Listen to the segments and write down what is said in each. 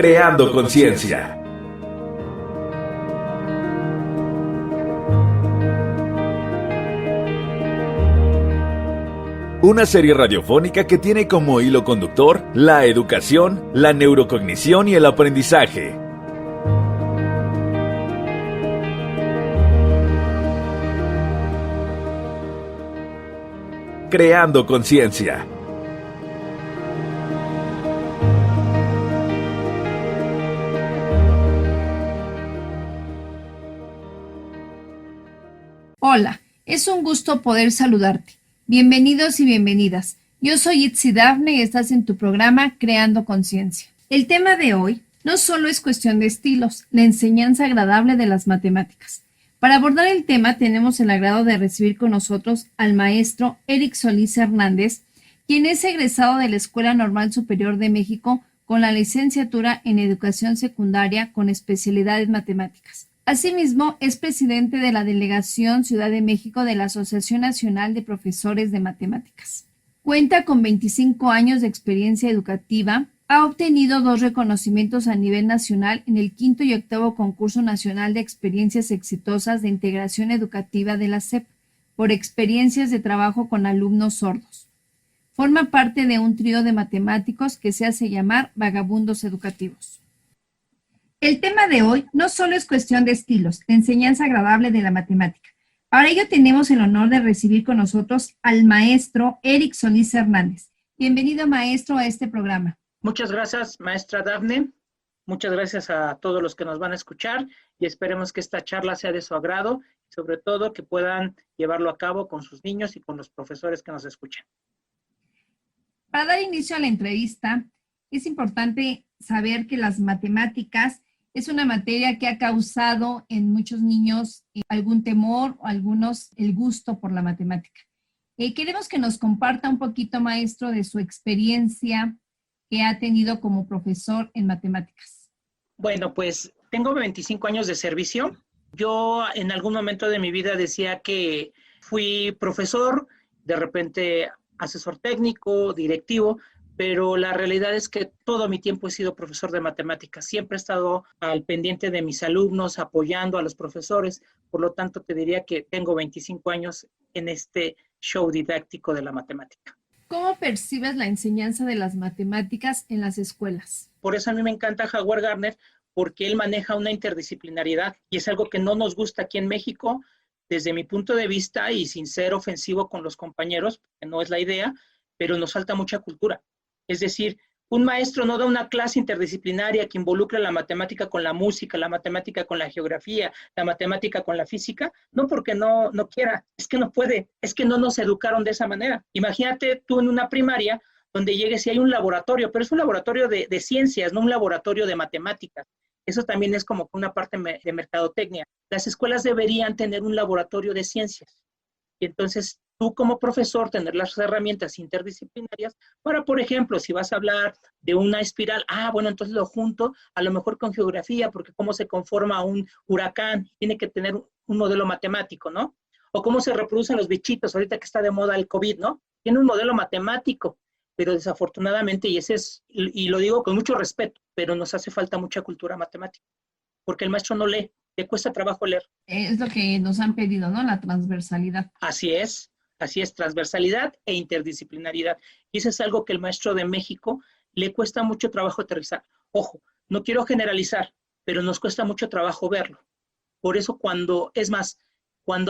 Creando conciencia. Una serie radiofónica que tiene como hilo conductor la educación, la neurocognición y el aprendizaje. Creando conciencia. Hola, es un gusto poder saludarte. Bienvenidos y bienvenidas. Yo soy Itzi Dafne y estás en tu programa Creando Conciencia. El tema de hoy no solo es cuestión de estilos, la enseñanza agradable de las matemáticas. Para abordar el tema tenemos el agrado de recibir con nosotros al maestro Eric Solís Hernández, quien es egresado de la Escuela Normal Superior de México con la licenciatura en Educación Secundaria con especialidad en Matemáticas. Asimismo, es presidente de la Delegación Ciudad de México de la Asociación Nacional de Profesores de Matemáticas. Cuenta con 25 años de experiencia educativa. Ha obtenido 2 reconocimientos a nivel nacional en el 5º y 8º Concurso Nacional de Experiencias Exitosas de Integración Educativa de la SEP por experiencias de trabajo con alumnos sordos. Forma parte de un trío de matemáticos que se hace llamar Vagabundos Educativos. El tema de hoy no solo es cuestión de estilos, la enseñanza agradable de la matemática. Para ello tenemos el honor de recibir con nosotros al maestro Eric Solís Hernández. Bienvenido, maestro, a este programa. Muchas gracias, maestra Dafne. Muchas gracias a todos los que nos van a escuchar y esperemos que esta charla sea de su agrado y sobre todo que puedan llevarlo a cabo con sus niños y con los profesores que nos escuchan. Para dar inicio a la entrevista, es importante saber que las matemáticas es una materia que ha causado en muchos niños algún temor o algunos el gusto por la matemática. Queremos que nos comparta un poquito, maestro, de su experiencia que ha tenido como profesor en matemáticas. Bueno, pues tengo 25 años de servicio. Yo en algún momento de mi vida decía que fui profesor, de repente asesor técnico, directivo, pero la realidad es que todo mi tiempo he sido profesor de matemáticas. Siempre he estado al pendiente de mis alumnos, apoyando a los profesores. Por lo tanto, te diría que tengo 25 años en este show didáctico de la matemática. ¿Cómo percibes la enseñanza de las matemáticas en las escuelas? Por eso a mí me encanta Howard Gardner, porque él maneja una interdisciplinariedad y es algo que no nos gusta aquí en México, desde mi punto de vista, y sin ser ofensivo con los compañeros, que no es la idea, pero nos falta mucha cultura. Es decir, un maestro no da una clase interdisciplinaria que involucre la matemática con la música, la matemática con la geografía, la matemática con la física, no porque no quiera, es que no puede, es que no nos educaron de esa manera. Imagínate tú en una primaria donde llegues y hay un laboratorio, pero es un laboratorio de ciencias, no un laboratorio de matemáticas. Eso también es como una parte de mercadotecnia. Las escuelas deberían tener un laboratorio de ciencias. Y entonces tú como profesor tener las herramientas interdisciplinarias para, por ejemplo, si vas a hablar de una espiral, bueno, entonces lo junto a lo mejor con geografía, porque cómo se conforma un huracán, tiene que tener un modelo matemático, ¿no? O cómo se reproducen los bichitos, ahorita que está de moda el COVID, ¿no? Tiene un modelo matemático, pero desafortunadamente, y lo digo con mucho respeto, pero nos hace falta mucha cultura matemática, porque el maestro no lee, le cuesta trabajo leer. Es lo que nos han pedido, ¿no? La transversalidad. Así es, transversalidad e interdisciplinariedad. Y eso es algo que el maestro de México le cuesta mucho trabajo aterrizar. Ojo, no quiero generalizar, pero nos cuesta mucho trabajo verlo. Por eso cuando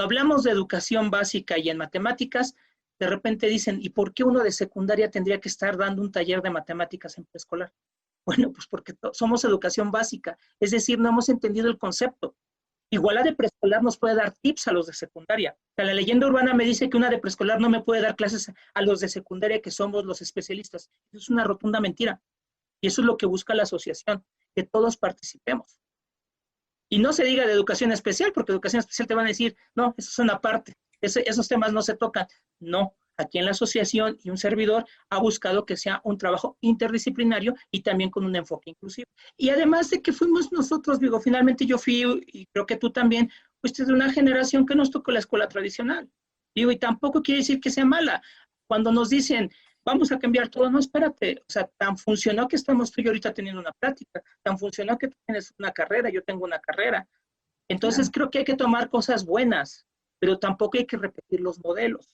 hablamos de educación básica y en matemáticas, de repente dicen, ¿y por qué uno de secundaria tendría que estar dando un taller de matemáticas en preescolar? Bueno, pues porque somos educación básica, es decir, no hemos entendido el concepto. Igual la de preescolar nos puede dar tips a los de secundaria. O sea, la leyenda urbana me dice que una de preescolar no me puede dar clases a los de secundaria, que somos los especialistas. Eso es una rotunda mentira. Y eso es lo que busca la asociación, que todos participemos. Y no se diga de educación especial, porque educación especial te van a decir, no, eso es una parte, esos temas no se tocan. No, aquí en la asociación y un servidor ha buscado que sea un trabajo interdisciplinario y también con un enfoque inclusivo. Y además de que fuimos nosotros, digo, finalmente yo fui, y creo que tú también, fuiste de una generación que nos tocó la escuela tradicional. Digo, y tampoco quiere decir que sea mala. Cuando nos dicen, vamos a cambiar todo. No, espérate, o sea, tan funcionó que estamos tú y yo ahorita teniendo una plática, tan funcionó que tú tienes una carrera, yo tengo una carrera. Entonces creo que hay que tomar cosas buenas, pero tampoco hay que repetir los modelos.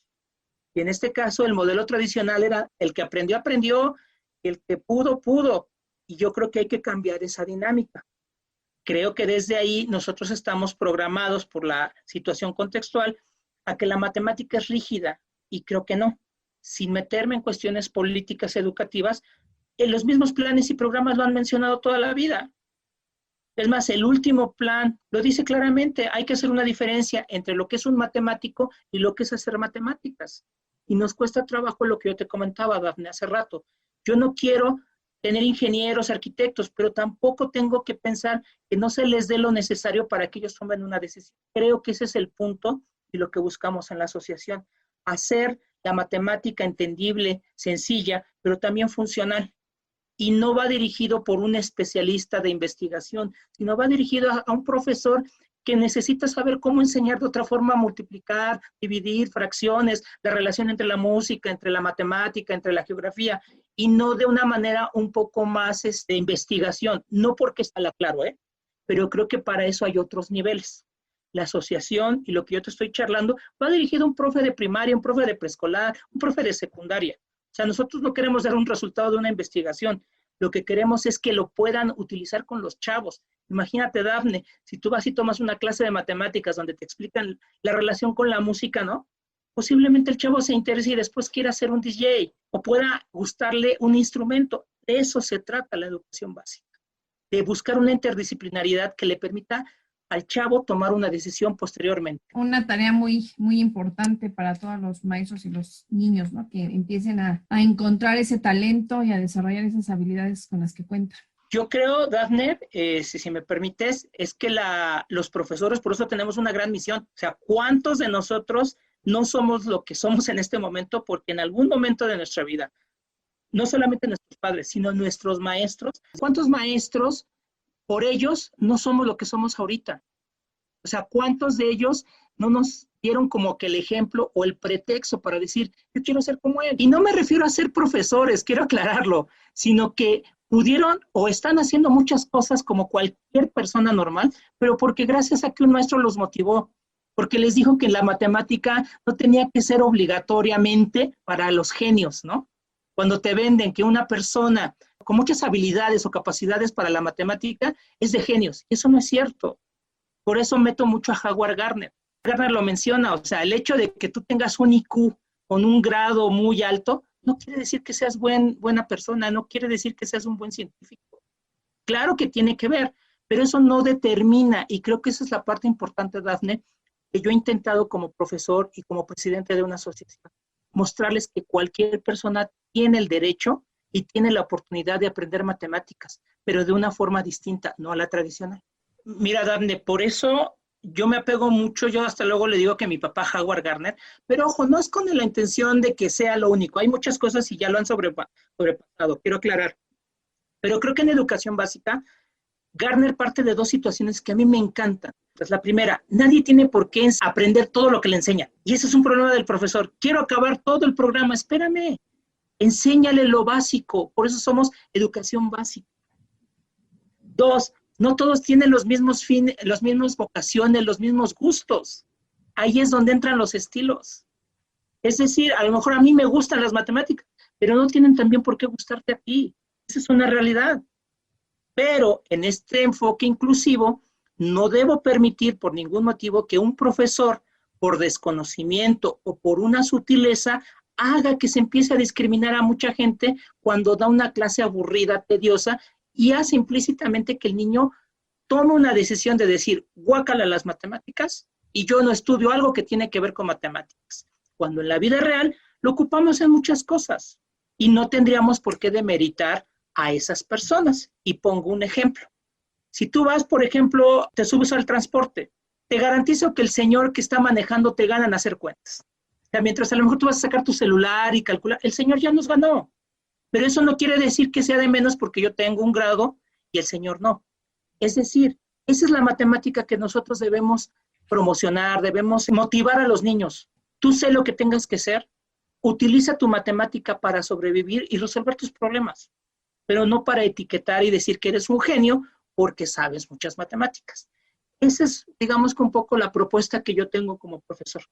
Y en este caso, el modelo tradicional era el que aprendió, aprendió, el que pudo, pudo. Y yo creo que hay que cambiar esa dinámica. Creo que desde ahí nosotros estamos programados por la situación contextual a que la matemática es rígida, y creo que no. Sin meterme en cuestiones políticas educativas, en los mismos planes y programas lo han mencionado toda la vida. Es más, el último plan lo dice claramente, hay que hacer una diferencia entre lo que es un matemático y lo que es hacer matemáticas. Y nos cuesta trabajo lo que yo te comentaba, Dafne, hace rato. Yo no quiero tener ingenieros, arquitectos, pero tampoco tengo que pensar que no se les dé lo necesario para que ellos tomen una decisión. Creo que ese es el punto y lo que buscamos en la asociación. Hacer la matemática entendible, sencilla, pero también funcional. Y no va dirigido por un especialista de investigación, sino va dirigido a un profesor que necesita saber cómo enseñar de otra forma, multiplicar, dividir, fracciones, la relación entre la música, entre la matemática, entre la geografía, y no de una manera un poco más de investigación, no porque está claro, pero creo que para eso hay otros niveles. La asociación y lo que yo te estoy charlando va dirigido a un profe de primaria, un profe de preescolar, un profe de secundaria. O sea, nosotros no queremos dar un resultado de una investigación, lo que queremos es que lo puedan utilizar con los chavos. Imagínate, Dafne, si tú vas y tomas una clase de matemáticas donde te explican la relación con la música, ¿no? Posiblemente el chavo se interese y después quiera ser un DJ o pueda gustarle un instrumento. De eso se trata la educación básica, de buscar una interdisciplinariedad que le permita al chavo tomar una decisión posteriormente. Una tarea muy, muy importante para todos los maestros y los niños, ¿no? Que empiecen a encontrar ese talento y a desarrollar esas habilidades con las que cuentan. Yo creo, Dafne, si me permites, es que los profesores, por eso tenemos una gran misión. O sea, ¿cuántos de nosotros no somos lo que somos en este momento? Porque en algún momento de nuestra vida, no solamente nuestros padres, sino nuestros maestros, ¿cuántos maestros por ellos no somos lo que somos ahorita? O sea, ¿cuántos de ellos no nos dieron como que el ejemplo o el pretexto para decir, yo quiero ser como él? Y no me refiero a ser profesores, quiero aclararlo, sino que pudieron o están haciendo muchas cosas como cualquier persona normal, pero porque gracias a que un maestro los motivó, porque les dijo que la matemática no tenía que ser obligatoriamente para los genios, ¿no? Cuando te venden que una persona con muchas habilidades o capacidades para la matemática es de genios. Eso no es cierto. Por eso meto mucho a Howard Gardner. Gardner lo menciona, o sea, el hecho de que tú tengas un IQ con un grado muy alto, no quiere decir que seas buena persona, no quiere decir que seas un buen científico. Claro que tiene que ver, pero eso no determina, y creo que esa es la parte importante, Dafne, que yo he intentado como profesor y como presidente de una asociación, mostrarles que cualquier persona tiene el derecho y tiene la oportunidad de aprender matemáticas, pero de una forma distinta, no a la tradicional. Mira, Dafne, por eso yo me apego mucho, yo hasta luego le digo que mi papá Howard Gardner, pero ojo, no es con la intención de que sea lo único, hay muchas cosas y ya lo han sobrepasado, quiero aclarar. Pero creo que en educación básica, Gardner parte de dos situaciones que a mí me encantan. Pues la primera, nadie tiene por qué aprender todo lo que le enseñan. Y ese es un problema del profesor. Quiero acabar todo el programa, espérame. Enséñale lo básico, por eso somos educación básica. Dos, no todos tienen los mismos fines, las mismas vocaciones, los mismos gustos. Ahí es donde entran los estilos. Es decir, a lo mejor a mí me gustan las matemáticas, pero no tienen también por qué gustarte a ti. Esa es una realidad. Pero en este enfoque inclusivo, no debo permitir por ningún motivo que un profesor, por desconocimiento o por una sutileza, haga que se empiece a discriminar a mucha gente cuando da una clase aburrida, tediosa, y hace implícitamente que el niño tome una decisión de decir, guácala las matemáticas, y yo no estudio algo que tiene que ver con matemáticas. Cuando en la vida real lo ocupamos en muchas cosas, y no tendríamos por qué demeritar a esas personas. Y pongo un ejemplo. Si tú vas, por ejemplo, te subes al transporte, te garantizo que el señor que está manejando te gana en hacer cuentas. O sea, mientras a lo mejor tú vas a sacar tu celular y calcular, el señor ya nos ganó. Pero eso no quiere decir que sea de menos porque yo tengo un grado y el señor no. Es decir, esa es la matemática que nosotros debemos promocionar, debemos motivar a los niños. Tú sé lo que tengas que ser, utiliza tu matemática para sobrevivir y resolver tus problemas, pero no para etiquetar y decir que eres un genio porque sabes muchas matemáticas. Esa es, digamos, que un poco la propuesta que yo tengo como profesor.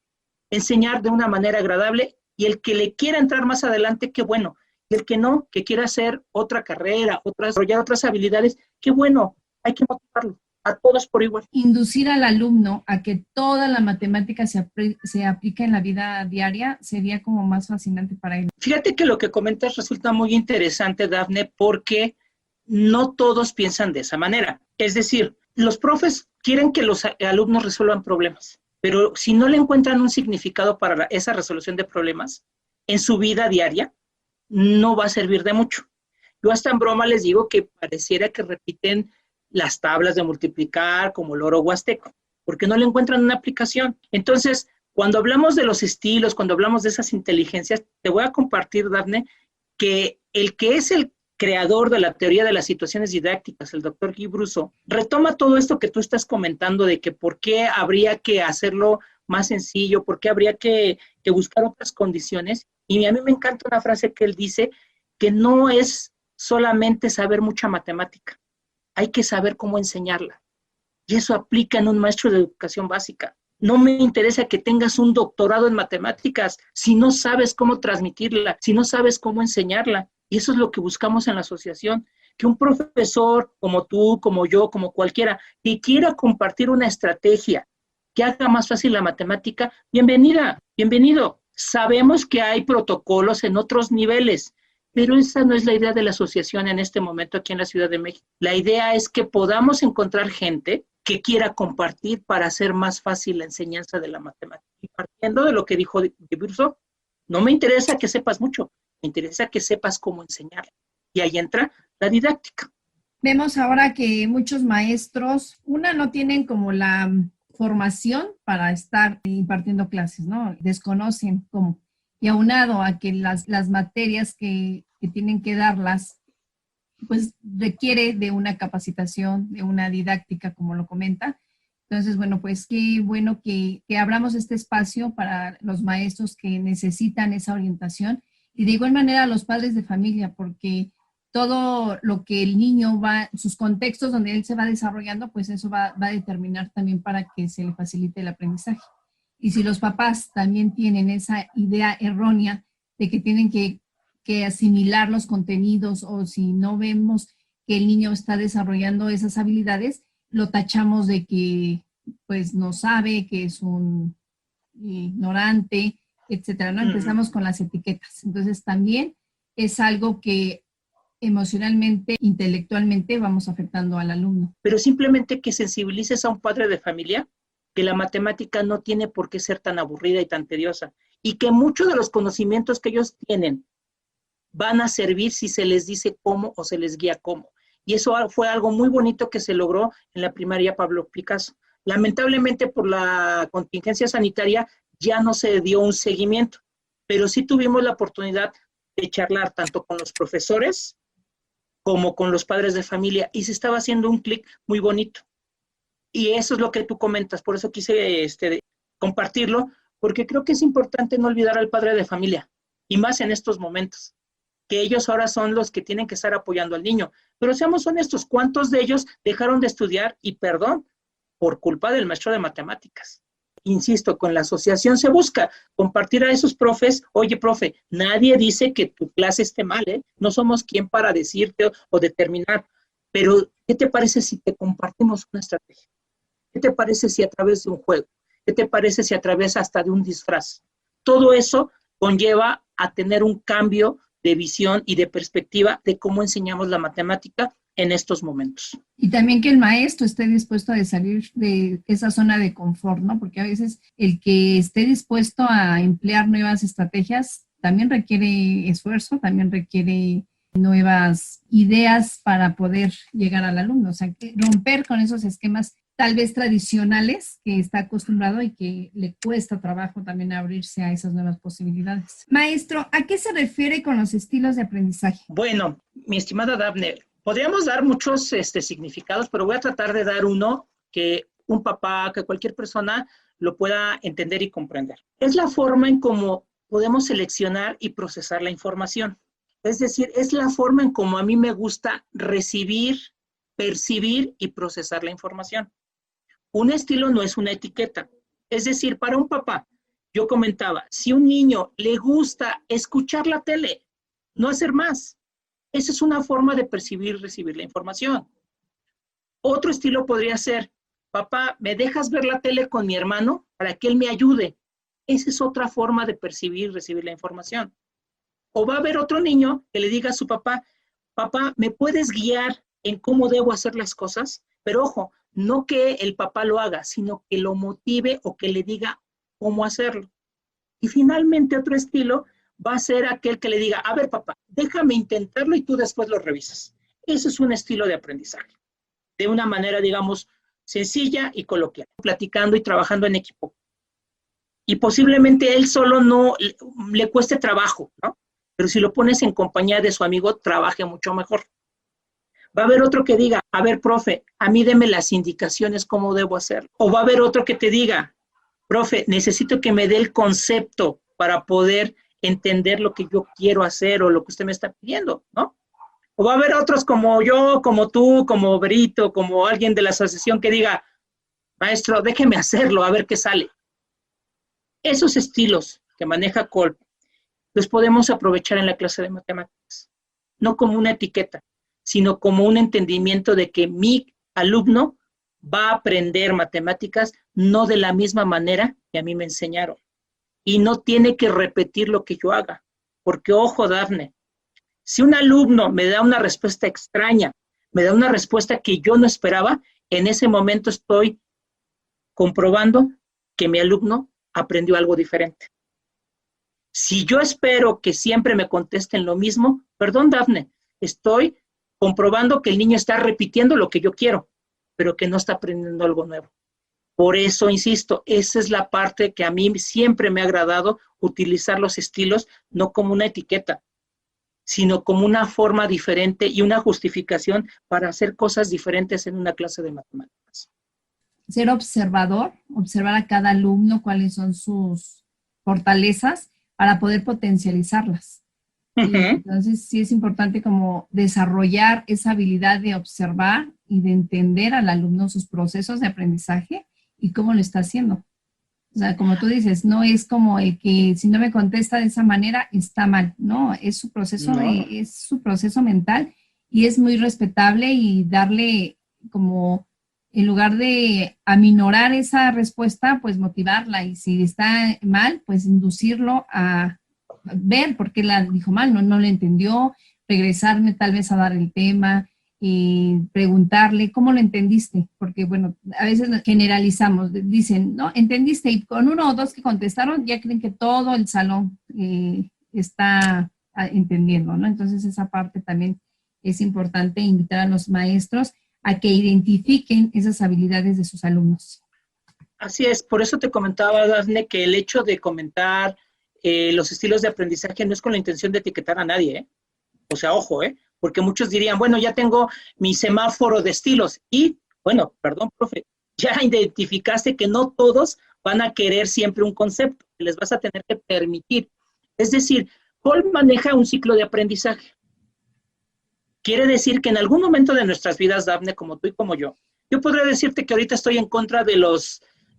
Enseñar de una manera agradable, y el que le quiera entrar más adelante, qué bueno. Y el que no, que quiera hacer otra carrera, desarrollar otras habilidades, qué bueno, hay que motivarlo a todos por igual. Inducir al alumno a que toda la matemática se aplique en la vida diaria sería como más fascinante para él. Fíjate que lo que comentas resulta muy interesante, Dafne, porque no todos piensan de esa manera. Es decir, los profes quieren que los alumnos resuelvan problemas, pero si no le encuentran un significado para esa resolución de problemas en su vida diaria, no va a servir de mucho. Yo hasta en broma les digo que pareciera que repiten las tablas de multiplicar como loro huasteco, porque no le encuentran una aplicación. Entonces, cuando hablamos de los estilos, cuando hablamos de esas inteligencias, te voy a compartir, Dafne, que el que es el creador de la teoría de las situaciones didácticas, el doctor Guy Brousseau, retoma todo esto que tú estás comentando de que por qué habría que hacerlo más sencillo, por qué habría que buscar otras condiciones. Y a mí me encanta una frase que él dice, que no es solamente saber mucha matemática, hay que saber cómo enseñarla. Y eso aplica en un maestro de educación básica. No me interesa que tengas un doctorado en matemáticas si no sabes cómo transmitirla, si no sabes cómo enseñarla. Y eso es lo que buscamos en la asociación, que un profesor como tú, como yo, como cualquiera, que quiera compartir una estrategia que haga más fácil la matemática, bienvenida, bienvenido. Sabemos que hay protocolos en otros niveles, pero esa no es la idea de la asociación en este momento aquí en la Ciudad de México. La idea es que podamos encontrar gente que quiera compartir para hacer más fácil la enseñanza de la matemática. Y partiendo de lo que dijo Brousseau, no me interesa que sepas mucho, me interesa que sepas cómo enseñar. Y ahí entra la didáctica. Vemos ahora que muchos maestros, no tienen como la formación para estar impartiendo clases, ¿no? Desconocen cómo. Y aunado a que las materias que tienen que darlas, pues requiere de una capacitación, de una didáctica, como lo comenta. Entonces, bueno, pues qué bueno que abramos este espacio para los maestros que necesitan esa orientación y de igual manera a los padres de familia, porque todo lo que el niño sus contextos donde él se va desarrollando, pues eso va a determinar también para que se le facilite el aprendizaje. Y si los papás también tienen esa idea errónea de que tienen que asimilar los contenidos o si no vemos que el niño está desarrollando esas habilidades, lo tachamos de que pues no sabe, que es un ignorante, etcétera, ¿no? Empezamos con las etiquetas. Entonces también es algo que emocionalmente, intelectualmente vamos afectando al alumno. Pero simplemente que sensibilices a un padre de familia que la matemática no tiene por qué ser tan aburrida y tan tediosa y que muchos de los conocimientos que ellos tienen van a servir si se les dice cómo o se les guía cómo. Y eso fue algo muy bonito que se logró en la primaria Pablo Picasso. Lamentablemente por la contingencia sanitaria ya no se dio un seguimiento, pero sí tuvimos la oportunidad de charlar tanto con los profesores como con los padres de familia y se estaba haciendo un clic muy bonito. Y eso es lo que tú comentas, por eso quise compartirlo, porque creo que es importante no olvidar al padre de familia, y más en estos momentos, que ellos ahora son los que tienen que estar apoyando al niño. Pero seamos honestos, ¿cuántos de ellos dejaron de estudiar y perdón, por culpa del maestro de matemáticas? Insisto, con la asociación se busca compartir a esos profes, oye, profe, nadie dice que tu clase esté mal, ¿eh? No somos quien para decirte o determinar, pero ¿qué te parece si te compartimos una estrategia? ¿Qué te parece si a través de un juego? ¿Qué te parece si a través hasta de un disfraz? Todo eso conlleva a tener un cambio de visión y de perspectiva de cómo enseñamos la matemática en estos momentos. Y también que el maestro esté dispuesto a salir de esa zona de confort, ¿no? Porque a veces el que esté dispuesto a emplear nuevas estrategias también requiere esfuerzo, también requiere nuevas ideas para poder llegar al alumno. O sea, que romper con esos esquemas tal vez tradicionales que está acostumbrado y que le cuesta trabajo también abrirse a esas nuevas posibilidades. Maestro, ¿a qué se refiere con los estilos de aprendizaje? Bueno, mi estimada Dafne, podríamos dar muchos significados, pero voy a tratar de dar uno que un papá, que cualquier persona lo pueda entender y comprender. Es la forma en cómo podemos seleccionar y procesar la información. Es decir, es la forma en cómo a mí me gusta recibir, percibir y procesar la información. Un estilo no es una etiqueta. Es decir, para un papá, yo comentaba, si a un niño le gusta escuchar la tele, no hacer más. Esa es una forma de percibir y recibir la información. Otro estilo podría ser, papá, ¿me dejas ver la tele con mi hermano para que él me ayude? Esa es otra forma de percibir y recibir la información. O va a haber otro niño que le diga a su papá, papá, ¿me puedes guiar en cómo debo hacer las cosas? Pero ojo, no que el papá lo haga, sino que lo motive o que le diga cómo hacerlo. Y finalmente otro estilo va a ser aquel que le diga, a ver papá, déjame intentarlo y tú después lo revisas. Ese es un estilo de aprendizaje. De una manera, digamos, sencilla y coloquial, platicando y trabajando en equipo. Y posiblemente él solo no le cueste trabajo, ¿no? Pero si lo pones en compañía de su amigo, trabaje mucho mejor. Va a haber otro que diga, a ver, profe, a mí deme las indicaciones cómo debo hacerlo. O va a haber otro que te diga, profe, necesito que me dé el concepto para poder entender lo que yo quiero hacer o lo que usted me está pidiendo, ¿no? O va a haber otros como yo, como tú, como Berito, como alguien de la asociación que diga, maestro, déjeme hacerlo, a ver qué sale. Esos estilos que maneja Kolb los podemos aprovechar en la clase de matemáticas, no como una etiqueta, sino como un entendimiento de que mi alumno va a aprender matemáticas no de la misma manera que a mí me enseñaron. Y no tiene que repetir lo que yo haga. Porque, ojo, Dafne, si un alumno me da una respuesta extraña, me da una respuesta que yo no esperaba, en ese momento estoy comprobando que mi alumno aprendió algo diferente. Si yo espero que siempre me contesten lo mismo, perdón, Dafne, estoy comprobando que el niño está repitiendo lo que yo quiero, pero que no está aprendiendo algo nuevo. Por eso, insisto, esa es la parte que a mí siempre me ha agradado, utilizar los estilos no como una etiqueta, sino como una forma diferente y una justificación para hacer cosas diferentes en una clase de matemáticas. Ser observador, observar a cada alumno cuáles son sus fortalezas para poder potencializarlas. Uh-huh. Entonces, sí es importante como desarrollar esa habilidad de observar y de entender al alumno sus procesos de aprendizaje y cómo lo está haciendo. O sea, como tú dices, no es como el que si no me contesta de esa manera está mal, no, es su proceso, es su proceso mental y es muy respetable y darle como, en lugar de aminorar esa respuesta, pues motivarla y si está mal, pues inducirlo a ver por qué la dijo mal, no le entendió, regresarme tal vez a dar el tema, preguntarle, ¿cómo lo entendiste? Porque, bueno, a veces generalizamos, dicen, ¿no? ¿Entendiste? Y con uno o dos que contestaron, ya creen que todo el salón está entendiendo, ¿no? Entonces, esa parte también es importante invitar a los maestros a que identifiquen esas habilidades de sus alumnos. Así es, por eso te comentaba, Dafne, que el hecho de comentar los estilos de aprendizaje no es con la intención de etiquetar a nadie, ¿eh? O sea, ojo, porque muchos dirían, bueno, ya tengo mi semáforo de estilos y, bueno, perdón, profe, ya identificaste que no todos van a querer siempre un concepto, que les vas a tener que permitir. Es decir, Kolb maneja un ciclo de aprendizaje. Quiere decir que en algún momento de nuestras vidas, Dafne, como tú y como yo podría decirte que ahorita estoy en contra de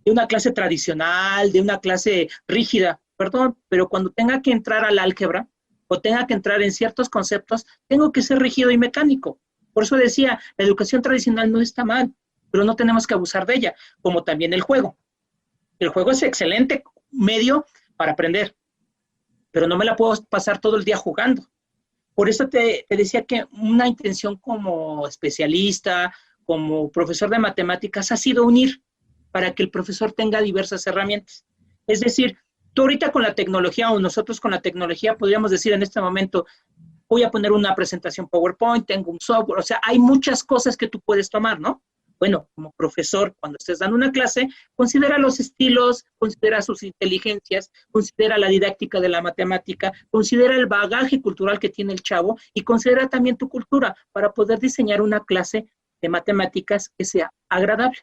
una clase tradicional, de una clase rígida, perdón, pero cuando tenga que entrar al álgebra, o tenga que entrar en ciertos conceptos, tengo que ser rígido y mecánico. Por eso decía, la educación tradicional no está mal, pero no tenemos que abusar de ella, como también el juego. El juego es excelente medio para aprender, pero no me la puedo pasar todo el día jugando. Por eso te decía que una intención como especialista, como profesor de matemáticas, ha sido unir para que el profesor tenga diversas herramientas. Es decir, tú ahorita con la tecnología o nosotros con la tecnología podríamos decir en este momento, voy a poner una presentación PowerPoint, tengo un software, o sea, hay muchas cosas que tú puedes tomar, ¿no? Bueno, como profesor, cuando estés dando una clase, considera los estilos, considera sus inteligencias, considera la didáctica de la matemática, considera el bagaje cultural que tiene el chavo y considera también tu cultura para poder diseñar una clase de matemáticas que sea agradable.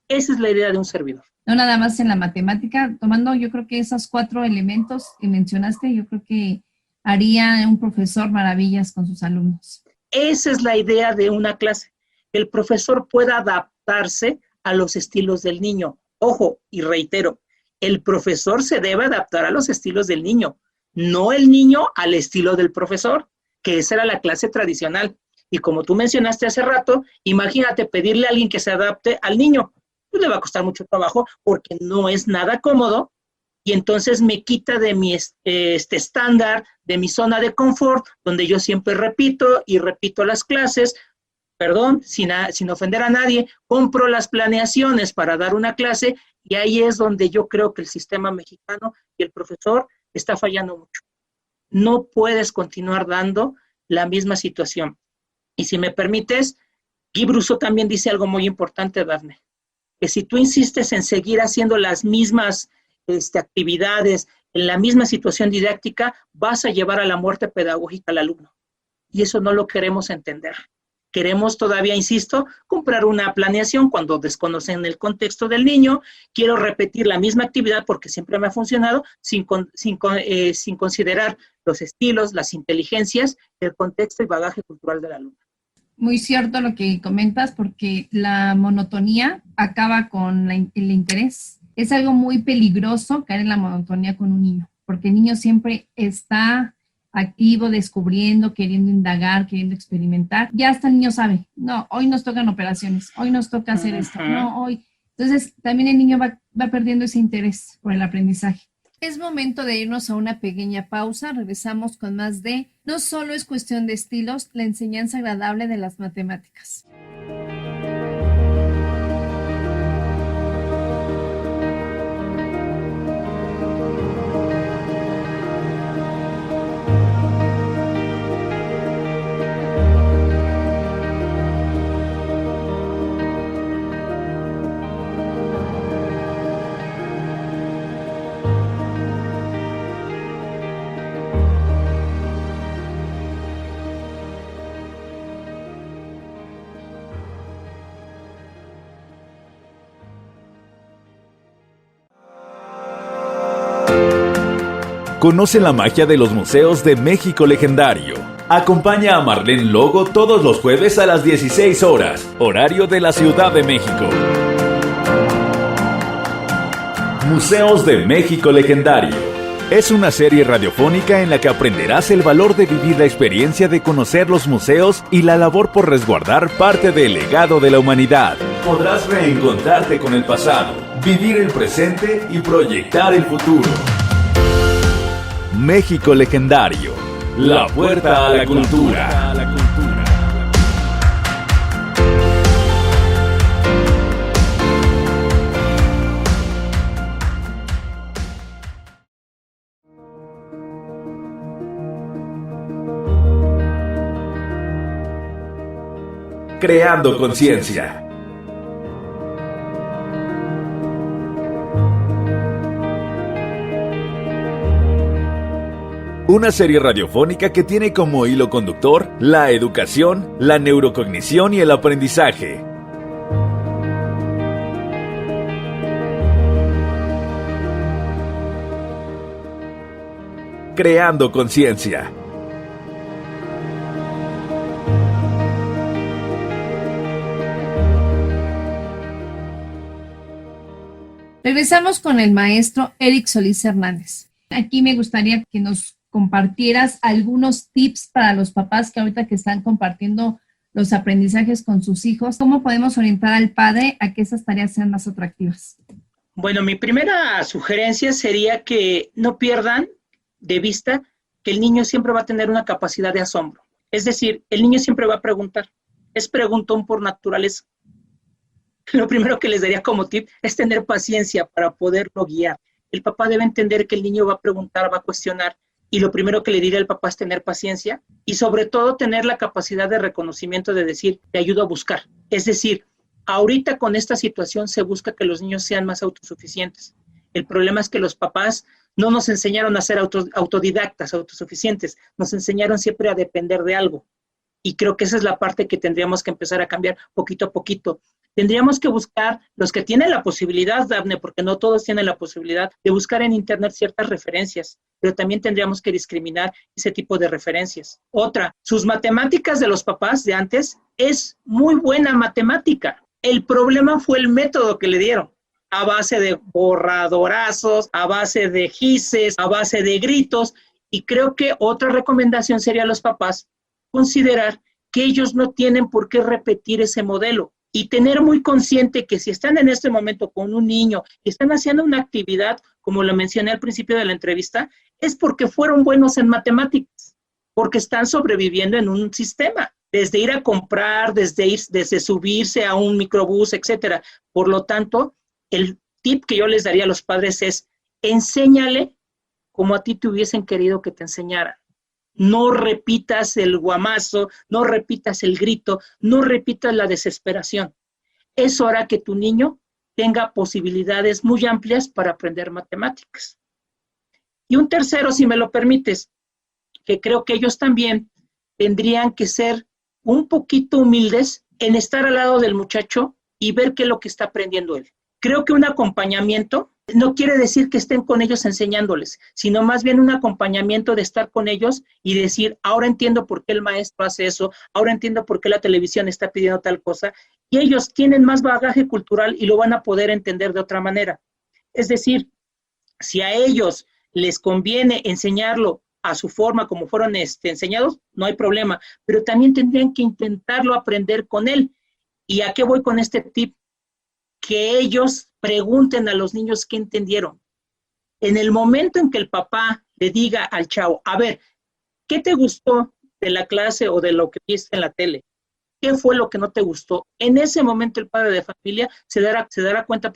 Esa es la idea de un servidor. No nada más en la matemática, tomando yo creo que esos 4 elementos que mencionaste, yo creo que haría un profesor maravillas con sus alumnos. Esa es la idea de una clase, que el profesor pueda adaptarse a los estilos del niño. Ojo, y reitero, el profesor se debe adaptar a los estilos del niño, no el niño al estilo del profesor, que esa era la clase tradicional. Y como tú mencionaste hace rato, imagínate pedirle a alguien que se adapte al niño. Pues le va a costar mucho trabajo porque no es nada cómodo y entonces me quita de mi estándar, de mi zona de confort, donde yo siempre repito y repito las clases, perdón, sin ofender a nadie, compro las planeaciones para dar una clase y ahí es donde yo creo que el sistema mexicano y el profesor está fallando mucho. No puedes continuar dando la misma situación. Y si me permites, Guy Brousseau también dice algo muy importante, Dafne, que si tú insistes en seguir haciendo las mismas actividades, en la misma situación didáctica, vas a llevar a la muerte pedagógica al alumno. Y eso no lo queremos entender. Queremos todavía, insisto, comprar una planeación cuando desconocen el contexto del niño. Quiero repetir la misma actividad porque siempre me ha funcionado sin considerar los estilos, las inteligencias, el contexto y bagaje cultural del alumno. Muy cierto lo que comentas, porque la monotonía acaba con el interés. Es algo muy peligroso caer en la monotonía con un niño, porque el niño siempre está activo, descubriendo, queriendo indagar, queriendo experimentar. Ya hasta el niño sabe, no, hoy nos tocan operaciones, hoy nos toca hacer esto, no, hoy. Entonces, también el niño va perdiendo ese interés por el aprendizaje. Es momento de irnos a una pequeña pausa. Regresamos con más de No solo es cuestión de estilos, la enseñanza agradable de las matemáticas. Conoce la magia de los museos de México Legendario. Acompaña a Marlene Logo todos los jueves a las 16 horas, horario de la Ciudad de México. Museos de México Legendario. Es una serie radiofónica en la que aprenderás el valor de vivir la experiencia de conocer los museos y la labor por resguardar parte del legado de la humanidad. Podrás reencontrarte con el pasado, vivir el presente y proyectar el futuro. México Legendario, la puerta a la cultura. Creando conciencia. Una serie radiofónica que tiene como hilo conductor la educación, la neurocognición y el aprendizaje. Creando conciencia. Regresamos con el maestro Eric Solís Hernández. Aquí me gustaría que nos compartieras algunos tips para los papás que ahorita que están compartiendo los aprendizajes con sus hijos. ¿Cómo podemos orientar al padre a que esas tareas sean más atractivas? Bueno, mi primera sugerencia sería que no pierdan de vista que el niño siempre va a tener una capacidad de asombro. Es decir, el niño siempre va a preguntar. Es preguntón por naturaleza. Lo primero que les daría como tip es tener paciencia para poderlo guiar. El papá debe entender que el niño va a preguntar, va a cuestionar. Y lo primero que le diría al papá es tener paciencia y sobre todo tener la capacidad de reconocimiento de decir, te ayudo a buscar. Es decir, ahorita con esta situación se busca que los niños sean más autosuficientes. El problema es que los papás no nos enseñaron a ser autodidactas, autosuficientes. Nos enseñaron siempre a depender de algo. Y creo que esa es la parte que tendríamos que empezar a cambiar poquito a poquito. Tendríamos que buscar, los que tienen la posibilidad, Dafne, porque no todos tienen la posibilidad de buscar en Internet ciertas referencias, pero también tendríamos que discriminar ese tipo de referencias. Otra, sus matemáticas de los papás de antes es muy buena matemática. El problema fue el método que le dieron, a base de borradorazos, a base de gises, a base de gritos, y creo que otra recomendación sería a los papás considerar que ellos no tienen por qué repetir ese modelo y tener muy consciente que si están en este momento con un niño y están haciendo una actividad, como lo mencioné al principio de la entrevista, es porque fueron buenos en matemáticas, porque están sobreviviendo en un sistema, desde ir a comprar, desde subirse a un microbús, etcétera. Por lo tanto, el tip que yo les daría a los padres es, enséñale como a ti te hubiesen querido que te enseñaran. No repitas el guamazo, no repitas el grito, no repitas la desesperación. Eso hará que tu niño tenga posibilidades muy amplias para aprender matemáticas. Y un tercero, si me lo permites, que creo que ellos también tendrían que ser un poquito humildes en estar al lado del muchacho y ver qué es lo que está aprendiendo él. Creo que un acompañamiento no quiere decir que estén con ellos enseñándoles, sino más bien un acompañamiento de estar con ellos y decir, ahora entiendo por qué el maestro hace eso, ahora entiendo por qué la televisión está pidiendo tal cosa, y ellos tienen más bagaje cultural y lo van a poder entender de otra manera. Es decir, si a ellos les conviene enseñarlo a su forma como fueron enseñados, no hay problema, pero también tendrían que intentarlo aprender con él. ¿Y a qué voy con este tip? Que ellos pregunten a los niños qué entendieron. En el momento en que el papá le diga al chavo, a ver, ¿qué te gustó de la clase o de lo que viste en la tele? ¿Qué fue lo que no te gustó? En ese momento el padre de familia se dará cuenta,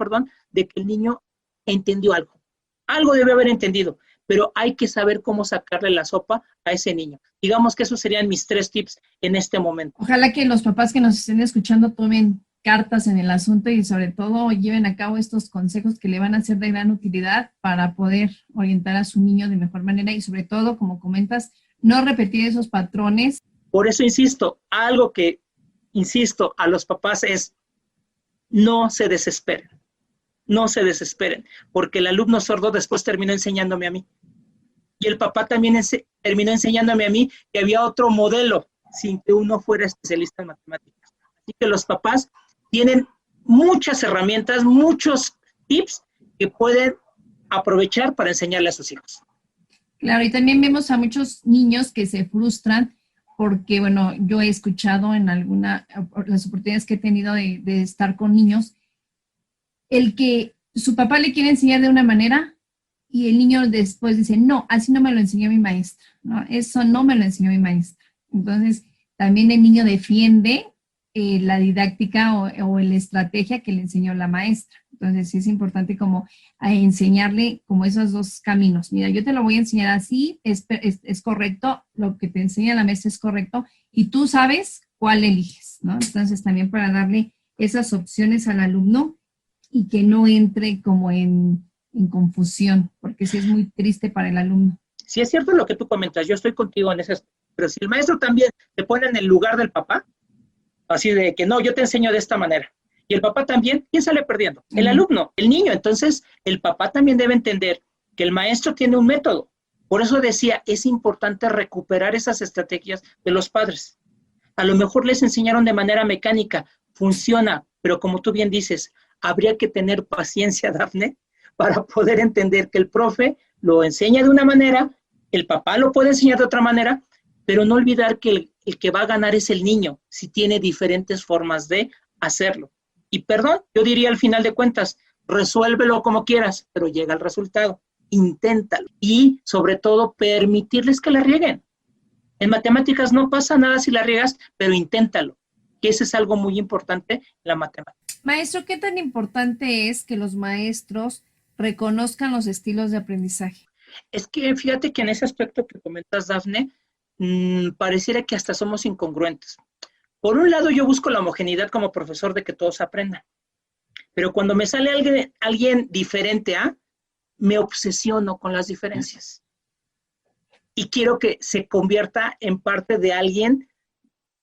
de que el niño entendió algo. Algo debe haber entendido, pero hay que saber cómo sacarle la sopa a ese niño. Digamos que esos serían mis 3 tips en este momento. Ojalá que los papás que nos estén escuchando tomen cartas en el asunto y sobre todo lleven a cabo estos consejos que le van a ser de gran utilidad para poder orientar a su niño de mejor manera y sobre todo, como comentas, no repetir esos patrones. Por eso insisto, algo que insisto a los papás es no se desesperen, porque el alumno sordo después terminó enseñándome a mí. Y el papá también terminó enseñándome a mí que había otro modelo sin que uno fuera especialista en matemáticas. Así que los papás tienen muchas herramientas, muchos tips que pueden aprovechar para enseñarle a sus hijos. Claro, y también vemos a muchos niños que se frustran porque, bueno, yo he escuchado en las oportunidades que he tenido de estar con niños, el que su papá le quiere enseñar de una manera y el niño después dice, no, así no me lo enseñó mi maestra, ¿no? Eso no me lo enseñó mi maestra. Entonces, también el niño defiende la didáctica o la estrategia que le enseñó la maestra. Entonces, sí es importante como enseñarle como esos 2 caminos. Mira, yo te lo voy a enseñar así, es correcto, lo que te enseña la maestra es correcto, y tú sabes cuál eliges, ¿no? Entonces, también para darle esas opciones al alumno y que no entre como en confusión, porque sí es muy triste para el alumno. Sí, es cierto lo que tú comentas, yo estoy contigo en ese aspecto, pero si el maestro también te pone en el lugar del papá, así de que no, yo te enseño de esta manera, y el papá también, ¿quién sale perdiendo? El alumno, el niño. Entonces, el papá también debe entender que el maestro tiene un método. Por eso decía, es importante recuperar esas estrategias de los padres. A lo mejor les enseñaron de manera mecánica, funciona, pero como tú bien dices, habría que tener paciencia, Dafne, para poder entender que el profe lo enseña de una manera, el papá lo puede enseñar de otra manera, pero no olvidar que el que va a ganar es el niño, si tiene diferentes formas de hacerlo. Y perdón, yo diría al final de cuentas, resuélvelo como quieras, pero llega al resultado, inténtalo. Y sobre todo, permitirles que la rieguen. En matemáticas no pasa nada si la riegas, pero inténtalo, que eso es algo muy importante en la matemática. Maestro, ¿qué tan importante es que los maestros reconozcan los estilos de aprendizaje? Es que fíjate que en ese aspecto que comentas, Dafne, pareciera que hasta somos incongruentes. Por un lado, yo busco la homogeneidad como profesor de que todos aprendan, pero cuando me sale alguien diferente me obsesiono con las diferencias y quiero que se convierta en parte de alguien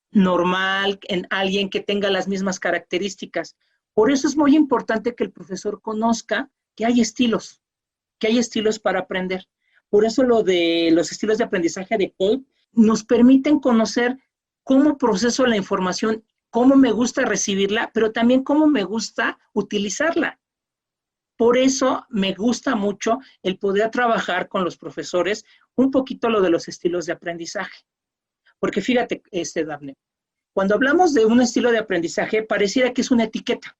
normal, en alguien que tenga las mismas características. Por eso es muy importante que el profesor conozca que hay estilos para aprender. Por eso lo de los estilos de aprendizaje de Kolb nos permiten conocer cómo proceso la información, cómo me gusta recibirla, pero también cómo me gusta utilizarla. Por eso me gusta mucho el poder trabajar con los profesores un poquito lo de los estilos de aprendizaje. Porque fíjate, Dafne, cuando hablamos de un estilo de aprendizaje, pareciera que es una etiqueta.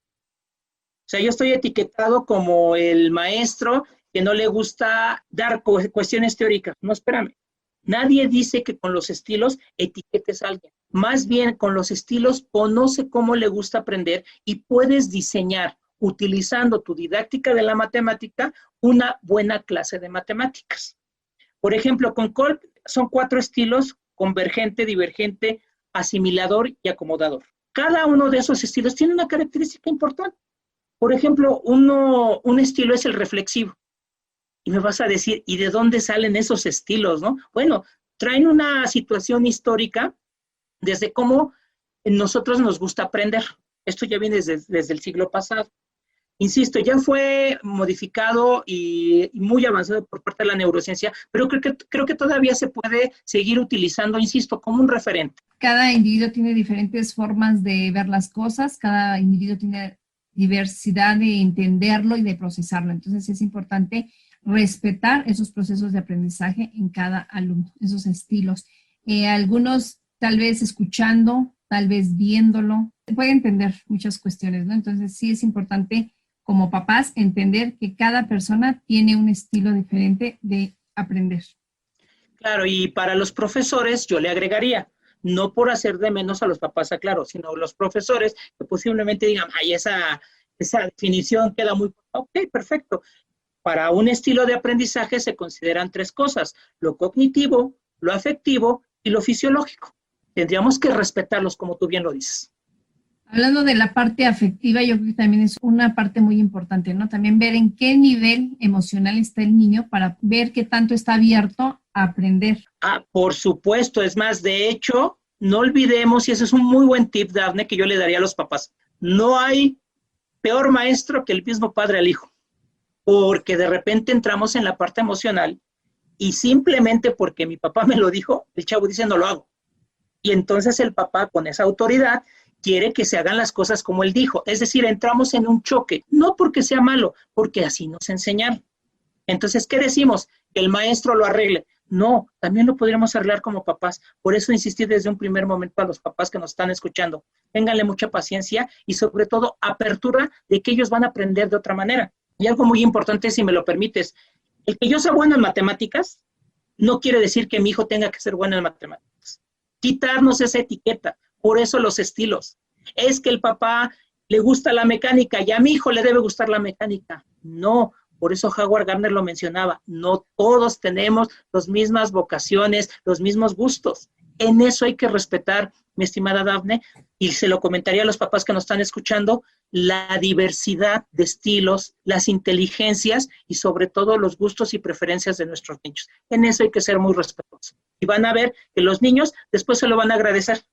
O sea, yo estoy etiquetado como el maestro que no le gusta dar cuestiones teóricas. No, espérame. Nadie dice que con los estilos etiquetes a alguien. Más bien, con los estilos conoce cómo le gusta aprender y puedes diseñar, utilizando tu didáctica de la matemática, una buena clase de matemáticas. Por ejemplo, con Kolb son 4 estilos: convergente, divergente, asimilador y acomodador. Cada uno de esos estilos tiene una característica importante. Por ejemplo, un estilo es el reflexivo. Y me vas a decir, ¿y de dónde salen esos estilos, no? Bueno, traen una situación histórica desde cómo nosotros nos gusta aprender. Esto ya viene desde el siglo pasado. Insisto, ya fue modificado y muy avanzado por parte de la neurociencia, pero creo que todavía se puede seguir utilizando, insisto, como un referente. Cada individuo tiene diferentes formas de ver las cosas, cada individuo tiene diversidad de entenderlo y de procesarlo. Entonces es importante respetar esos procesos de aprendizaje en cada alumno, esos estilos. Algunos tal vez escuchando, tal vez viéndolo, puede entender muchas cuestiones, ¿no? Entonces sí es importante como papás entender que cada persona tiene un estilo diferente de aprender. Claro, y para los profesores yo le agregaría, no por hacer de menos a los papás, aclaro, sino los profesores que posiblemente digan, ay, esa definición queda muy... Ok, perfecto. Para un estilo de aprendizaje se consideran 3 cosas: lo cognitivo, lo afectivo y lo fisiológico. Tendríamos que respetarlos, como tú bien lo dices. Hablando de la parte afectiva, yo creo que también es una parte muy importante, ¿no? También ver en qué nivel emocional está el niño para ver qué tanto está abierto a aprender. Por supuesto. Es más, de hecho, no olvidemos, y ese es un muy buen tip, Dafne, que yo le daría a los papás. No hay peor maestro que el mismo padre al hijo, porque de repente entramos en la parte emocional y simplemente porque mi papá me lo dijo, el chavo dice no lo hago. Y entonces el papá, con esa autoridad, quiere que se hagan las cosas como él dijo. Es decir, entramos en un choque, no porque sea malo, porque así nos enseñaron. Entonces, ¿qué decimos? Que el maestro lo arregle. No, también lo podríamos arreglar como papás. Por eso insistí desde un primer momento a los papás que nos están escuchando. Ténganle mucha paciencia y sobre todo apertura de que ellos van a aprender de otra manera. Y algo muy importante, si me lo permites, el que yo sea bueno en matemáticas no quiere decir que mi hijo tenga que ser bueno en matemáticas. Quitarnos esa etiqueta. Por eso los estilos. Es que el papá le gusta la mecánica y a mi hijo le debe gustar la mecánica. No, por eso Howard Gardner lo mencionaba. No todos tenemos las mismas vocaciones, los mismos gustos. En eso hay que respetar, mi estimada Dafne, y se lo comentaría a los papás que nos están escuchando, la diversidad de estilos, las inteligencias y sobre todo los gustos y preferencias de nuestros niños. En eso hay que ser muy respetuosos. Y van a ver que los niños después se lo van a agradecer.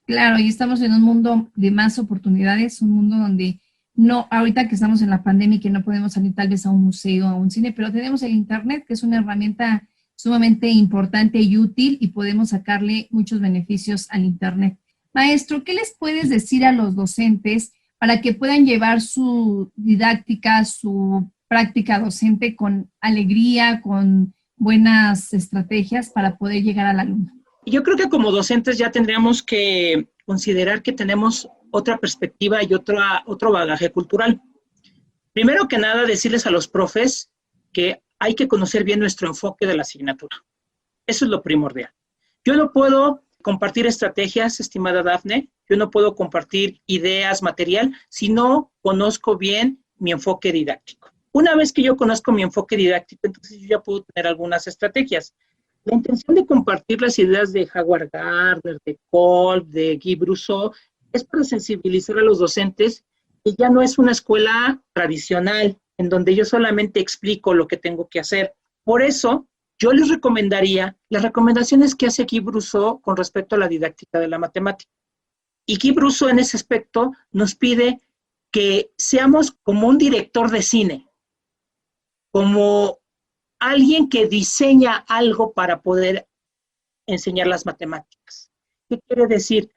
Claro, y estamos en un mundo de más oportunidades, un mundo donde no, ahorita que estamos en la pandemia y que no podemos salir tal vez a un museo, a un cine, pero tenemos el Internet, que es una herramienta sumamente importante y útil y podemos sacarle muchos beneficios al Internet. Maestro, ¿qué les puedes decir a los docentes para que puedan llevar su didáctica, su práctica docente con alegría, con buenas estrategias para poder llegar al alumno? Yo creo que como docentes ya tendríamos que considerar que tenemos otra perspectiva y otro bagaje cultural. Primero que nada, decirles a los profes que hay que conocer bien nuestro enfoque de la asignatura. Eso es lo primordial. Yo no puedo compartir estrategias, estimada Dafne, yo no puedo compartir ideas, material, si no conozco bien mi enfoque didáctico. Una vez que yo conozco mi enfoque didáctico, entonces yo ya puedo tener algunas estrategias. La intención de compartir las ideas de Howard Gardner, de Kolb, de Guy Brousseau, es para sensibilizar a los docentes que ya no es una escuela tradicional en donde yo solamente explico lo que tengo que hacer. Por eso, yo les recomendaría las recomendaciones que hace Guy Brousseau con respecto a la didáctica de la matemática. Y Guy Brousseau en ese aspecto nos pide que seamos como un director de cine, como alguien que diseña algo para poder enseñar las matemáticas. ¿Qué quiere decir?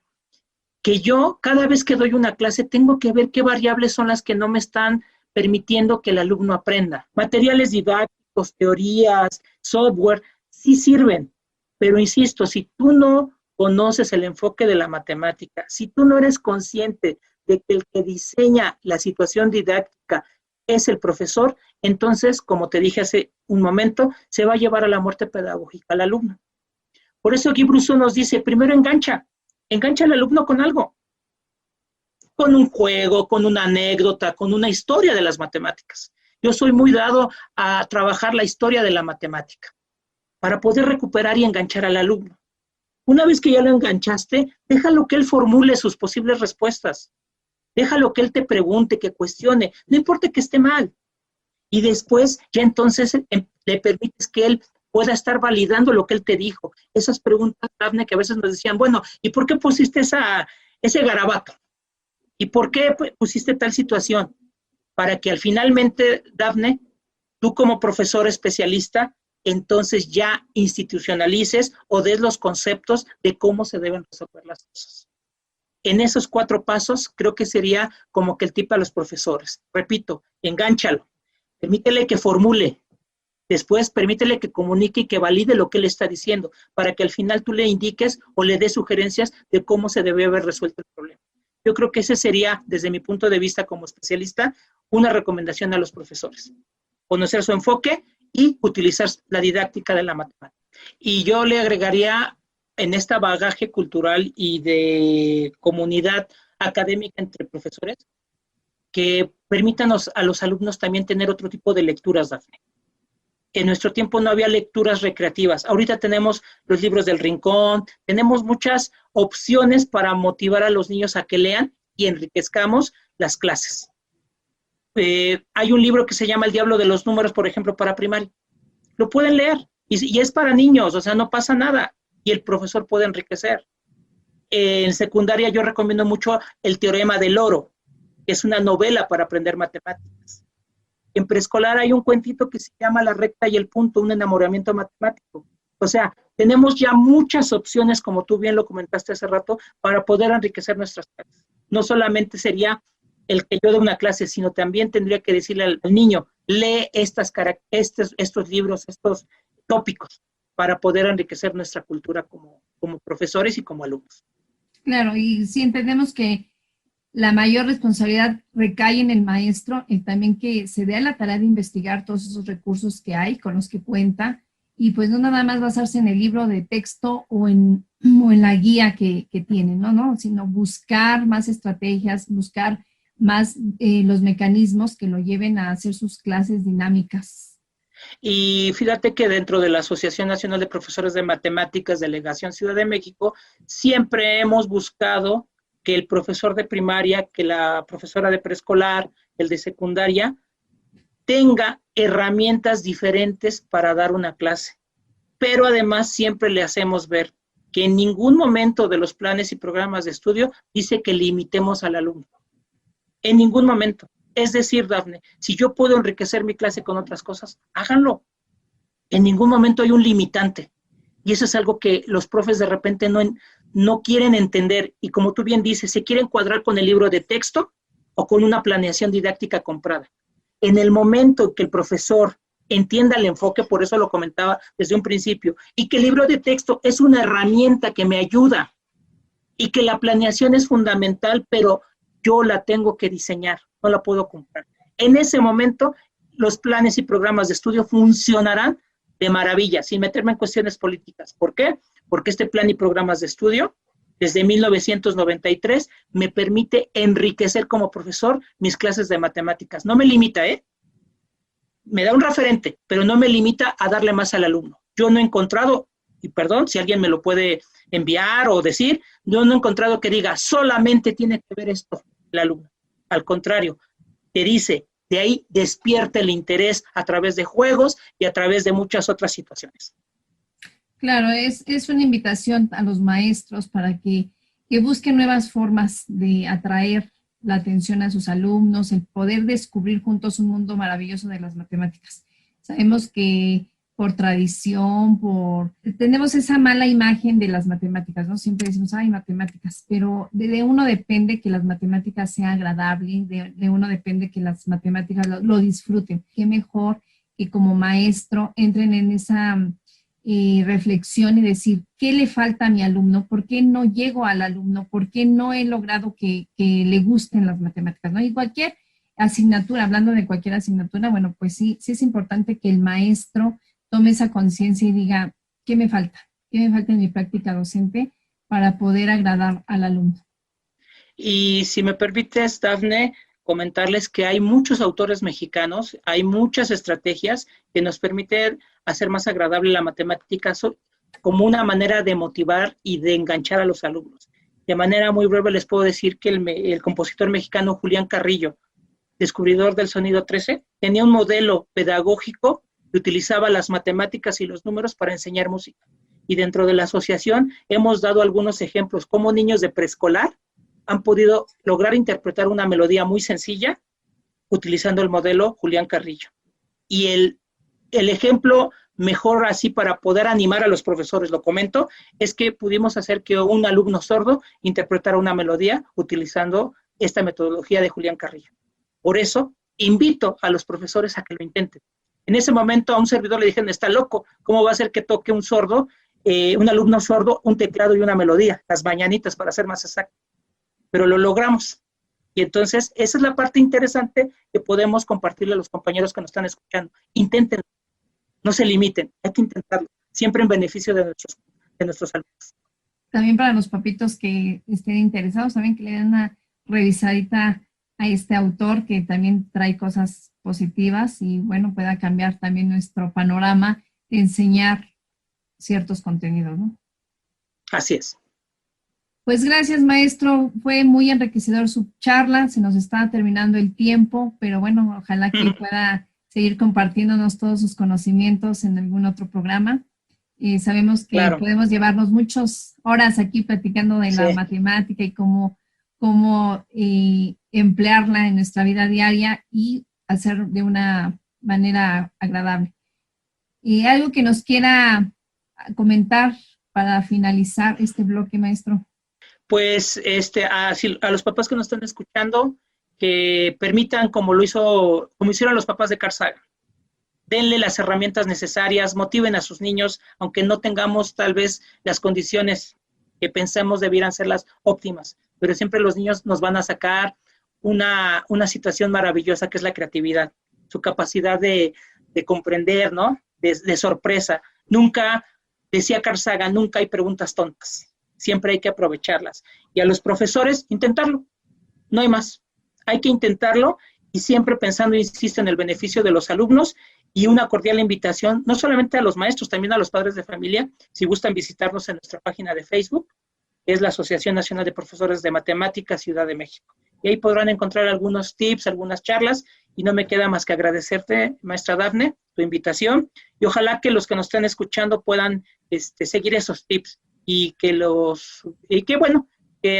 Que yo, cada vez que doy una clase, tengo que ver qué variables son las que no me están permitiendo que el alumno aprenda. Materiales didácticos, teorías, software, sí sirven, pero insisto, si tú no conoces el enfoque de la matemática, si tú no eres consciente de que el que diseña la situación didáctica es el profesor, entonces, como te dije hace un momento, se va a llevar a la muerte pedagógica al alumno. Por eso Guy Brousseau nos dice, primero engancha al alumno con algo, con un juego, con una anécdota, con una historia de las matemáticas. Yo soy muy dado a trabajar la historia de la matemática para poder recuperar y enganchar al alumno. Una vez que ya lo enganchaste, déjalo que él formule sus posibles respuestas. Déjalo que él te pregunte, que cuestione, no importa que esté mal. Y después, ya entonces le permites que él pueda estar validando lo que él te dijo. Esas preguntas, Dafne, que a veces nos decían, bueno, ¿y por qué pusiste ese garabato? ¿Y por qué pusiste tal situación? Para que al finalmente, Dafne, tú como profesor especialista, entonces ya institucionalices o des los conceptos de cómo se deben resolver las cosas. En esos 4 pasos, creo que sería como que el tip a los profesores. Repito, engánchalo, permítele que formule, después permítele que comunique y que valide lo que él está diciendo, para que al final tú le indiques o le des sugerencias de cómo se debe haber resuelto el problema. Yo creo que ese sería, desde mi punto de vista como especialista, una recomendación a los profesores. Conocer su enfoque y utilizar la didáctica de la matemática. Y yo le agregaría en este bagaje cultural y de comunidad académica entre profesores, que permítanos a los alumnos también tener otro tipo de lecturas, Dafne. En nuestro tiempo no había lecturas recreativas. Ahorita tenemos los libros del rincón, tenemos muchas opciones para motivar a los niños a que lean y enriquezcamos las clases. Hay un libro que se llama El Diablo de los Números, por ejemplo, para primaria. Lo pueden leer y es para niños, o sea, no pasa nada y el profesor puede enriquecer. En secundaria yo recomiendo mucho El Teorema del Oro, que es una novela para aprender matemáticas. En preescolar hay un cuentito que se llama La recta y el punto, un enamoramiento matemático. O sea, tenemos ya muchas opciones, como tú bien lo comentaste hace rato, para poder enriquecer nuestras clases. No solamente sería el que yo dé una clase, sino también tendría que decirle al niño, lee estos libros, estos tópicos, para poder enriquecer nuestra cultura como profesores y como alumnos. Claro, y sí entendemos que la mayor responsabilidad recae en el maestro, y también que se dé a la tarea de investigar todos esos recursos que hay, con los que cuenta, y pues no nada más basarse en el libro de texto o en la guía que tiene, ¿no? Sino buscar más estrategias, buscar más los mecanismos que lo lleven a hacer sus clases dinámicas. Y fíjate que dentro de la Asociación Nacional de Profesores de Matemáticas, Delegación Ciudad de México, siempre hemos buscado que el profesor de primaria, que la profesora de preescolar, el de secundaria, tenga herramientas diferentes para dar una clase. Pero además siempre le hacemos ver que en ningún momento de los planes y programas de estudio dice que limitemos al alumno. En ningún momento. Es decir, Dafne, si yo puedo enriquecer mi clase con otras cosas, háganlo. En ningún momento hay un limitante. Y eso es algo que los profes de repente no quieren entender. Y como tú bien dices, se quieren cuadrar con el libro de texto o con una planeación didáctica comprada. En el momento que el profesor entienda el enfoque, por eso lo comentaba desde un principio, y que el libro de texto es una herramienta que me ayuda y que la planeación es fundamental, pero yo la tengo que diseñar, no la puedo comprar. En ese momento, los planes y programas de estudio funcionarán de maravilla, sin meterme en cuestiones políticas. ¿Por qué? Porque este plan y programas de estudio, desde 1993, me permite enriquecer como profesor mis clases de matemáticas. No me limita, me da un referente, pero no me limita a darle más al alumno. Yo no he encontrado, y perdón si alguien me lo puede enviar o decir, yo no he encontrado que diga, solamente tiene que ver esto el alumno. Al contrario, te dice, de ahí despierta el interés a través de juegos y a través de muchas otras situaciones. Claro, es una invitación a los maestros para que busquen nuevas formas de atraer la atención a sus alumnos, el poder descubrir juntos un mundo maravilloso de las matemáticas. Sabemos que por tradición, tenemos esa mala imagen de las matemáticas, ¿no? Siempre decimos, ay, matemáticas, pero de uno depende que las matemáticas sean agradables, de uno depende que las matemáticas lo disfruten. Qué mejor que como maestro entren en esa reflexión y decir, ¿qué le falta a mi alumno? ¿Por qué no llego al alumno? ¿Por qué no he logrado que le gusten las matemáticas, ¿no? Y cualquier asignatura, hablando de cualquier asignatura, bueno, pues sí es importante que el maestro tome esa conciencia y diga, ¿qué me falta? ¿Qué me falta en mi práctica docente para poder agradar al alumno? Y si me permites, Dafne, comentarles que hay muchos autores mexicanos, hay muchas estrategias que nos permiten hacer más agradable la matemática como una manera de motivar y de enganchar a los alumnos. De manera muy breve les puedo decir que el compositor mexicano Julián Carrillo, descubridor del sonido 13, tenía un modelo pedagógico que utilizaba las matemáticas y los números para enseñar música. Y dentro de la asociación hemos dado algunos ejemplos, cómo niños de preescolar han podido lograr interpretar una melodía muy sencilla utilizando el modelo Julián Carrillo. Y el ejemplo mejor así para poder animar a los profesores, lo comento, es que pudimos hacer que un alumno sordo interpretara una melodía utilizando esta metodología de Julián Carrillo. Por eso, invito a los profesores a que lo intenten. En ese momento a un servidor le dijeron, está loco, ¿cómo va a ser que toque un sordo, un alumno sordo, un teclado y una melodía, las mañanitas para ser más exacto? Pero lo logramos. Y entonces, esa es la parte interesante que podemos compartirle a los compañeros que nos están escuchando. Intenten, no se limiten, hay que intentarlo, siempre en beneficio de nuestros alumnos. También para los papitos que estén interesados, también que le den una revisadita a este autor que también trae cosas positivas y bueno, pueda cambiar también nuestro panorama de enseñar ciertos contenidos, ¿no? Así es. Pues gracias, maestro. Fue muy enriquecedor su charla. Se nos está terminando el tiempo, pero bueno, ojalá que pueda seguir compartiéndonos todos sus conocimientos en algún otro programa. Sabemos que podemos llevarnos muchas horas aquí platicando de la matemática y cómo emplearla en nuestra vida diaria y hacer de una manera agradable. ¿Algo que nos quiera comentar para finalizar este bloque, maestro? Pues a los papás que nos están escuchando, que permitan, como hicieron los papás de Carl Sagan, denle las herramientas necesarias, motiven a sus niños, aunque no tengamos tal vez las condiciones que pensemos debieran ser las óptimas, pero siempre los niños nos van a sacar una situación maravillosa que es la creatividad, su capacidad de comprender, ¿no? De sorpresa. Nunca, decía Carl Sagan, nunca hay preguntas tontas. Siempre hay que aprovecharlas. Y a los profesores, intentarlo. No hay más. Hay que intentarlo y siempre pensando, insisto, en el beneficio de los alumnos y una cordial invitación, no solamente a los maestros, también a los padres de familia, si gustan visitarnos en nuestra página de Facebook, que es la Asociación Nacional de Profesores de Matemáticas Ciudad de México. Y ahí podrán encontrar algunos tips, algunas charlas, y no me queda más que agradecerte, maestra Dafne, tu invitación, y ojalá que los que nos estén escuchando puedan seguir esos tips y que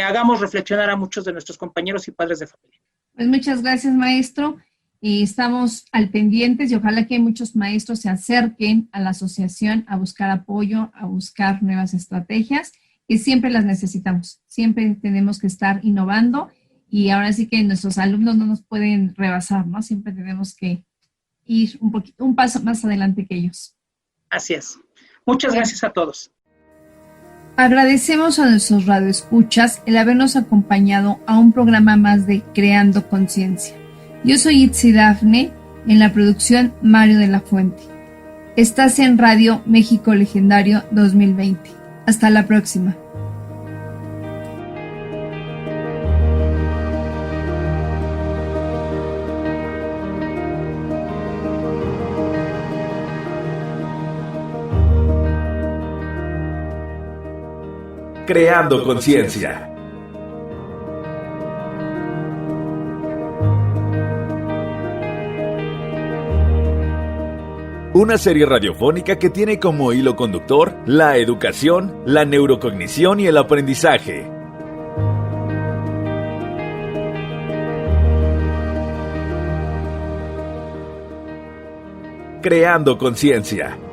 hagamos reflexionar a muchos de nuestros compañeros y padres de familia. Pues muchas gracias, maestro. Estamos al pendientes y ojalá que muchos maestros se acerquen a la asociación a buscar apoyo, a buscar nuevas estrategias, que siempre las necesitamos. Siempre tenemos que estar innovando y ahora sí que nuestros alumnos no nos pueden rebasar, ¿no? Siempre tenemos que ir un paso más adelante que ellos. Así es. Muchas gracias a todos. Agradecemos a nuestros radioescuchas el habernos acompañado a un programa más de Creando Conciencia. Yo soy Itzi Dafne, en la producción Mario de la Fuente. Estás en Radio México Legendario 2020. Hasta la próxima. Creando Conciencia. Una serie radiofónica que tiene como hilo conductor la educación, la neurocognición y el aprendizaje. Creando Conciencia.